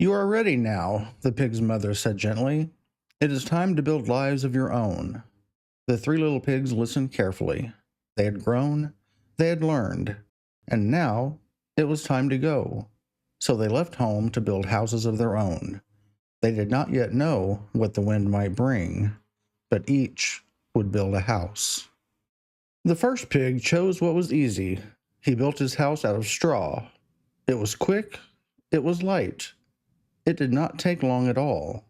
You are ready now, the pig's mother said gently. It is time to build lives of your own. The three little pigs listened carefully. They had grown, they had learned, and now it was time to go. So they left home to build houses of their own. They did not yet know what the wind might bring, but each would build a house. The first pig chose what was easy. He built his house out of straw. It was quick, it was light. It did not take long at all.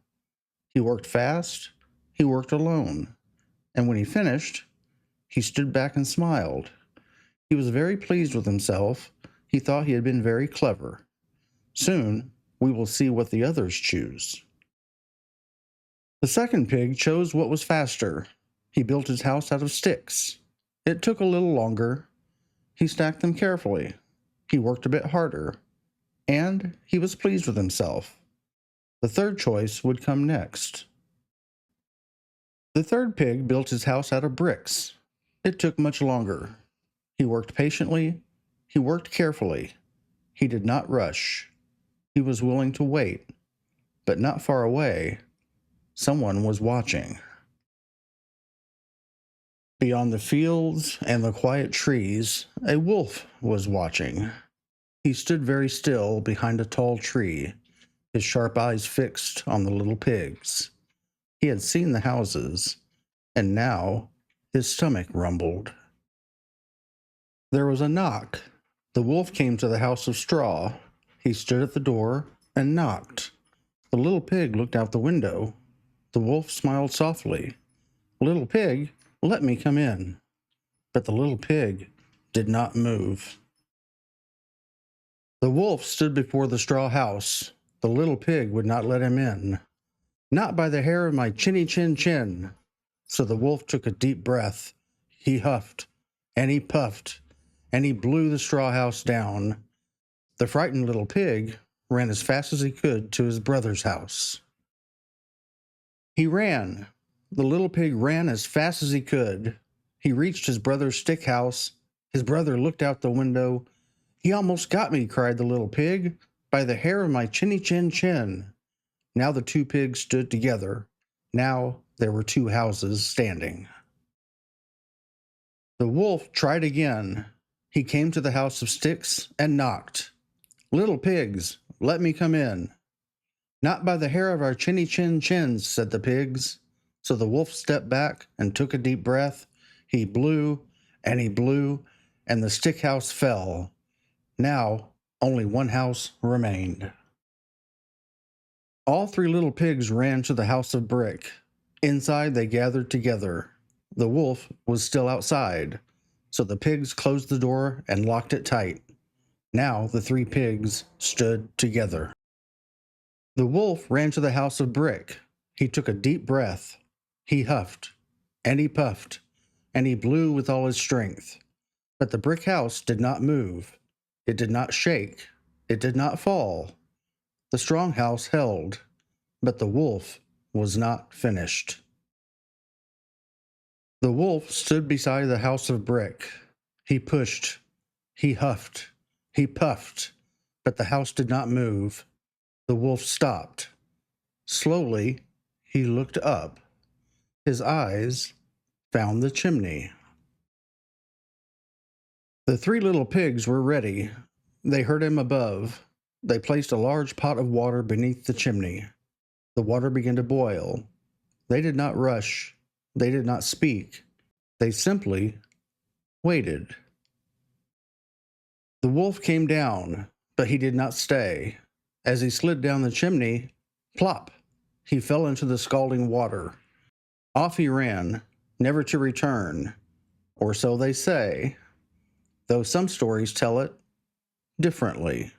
He worked fast, he worked alone, and when he finished, he stood back and smiled. He was very pleased with himself. He thought he had been very clever. Soon, we will see what the others choose. The second pig chose what was faster. He built his house out of sticks. It took a little longer. He stacked them carefully. He worked a bit harder, and he was pleased with himself. The third choice would come next. The third pig built his house out of bricks. It took much longer. He worked patiently. He worked carefully. He did not rush. He was willing to wait. But not far away, someone was watching. Beyond the fields and the quiet trees, a wolf was watching. He stood very still behind a tall tree, his sharp eyes fixed on the little pigs. He had seen the houses, and now his stomach rumbled. There was a knock. The wolf came to the house of straw. He stood at the door and knocked. The little pig looked out the window. The wolf smiled softly. "Little pig, let me come in." But the little pig did not move. The wolf stood before the straw house. The little pig would not let him in. "Not by the hair of my chinny chin chin." So the wolf took a deep breath. He huffed, and he puffed, and he blew the straw house down. The frightened little pig ran as fast as he could to his brother's house. He ran. The little pig ran as fast as he could. He reached his brother's stick house. His brother looked out the window. "He almost got me," cried the little pig, "by the hair of my chinny chin chin." Now the two pigs stood together. Now there were two houses standing. The wolf tried again. He came to the house of sticks and knocked. "Little pigs, let me come in." "Not by the hair of our chinny chin chins," said the pigs. So the wolf stepped back and took a deep breath. He blew, and he blew, and the stick house fell. Now only one house remained. All three little pigs ran to the house of brick. Inside they gathered together. The wolf was still outside, so the pigs closed the door and locked it tight. Now the three pigs stood together. The wolf ran to the house of brick. He took a deep breath. He huffed, and he puffed, and he blew with all his strength. But the brick house did not move. It did not shake. It did not fall. The strong house held, but the wolf was not finished. The wolf stood beside the house of brick. He pushed, he huffed, he puffed, but the house did not move. The wolf stopped. Slowly, he looked up. His eyes found the chimney. The three little pigs were ready. They heard him above. They placed a large pot of water beneath the chimney. The water began to boil. They did not rush. They did not speak. They simply waited. The wolf came down, but he did not stay. As he slid down the chimney, plop, he fell into the scalding water. Off he ran, never to return, or so they say, though some stories tell it differently.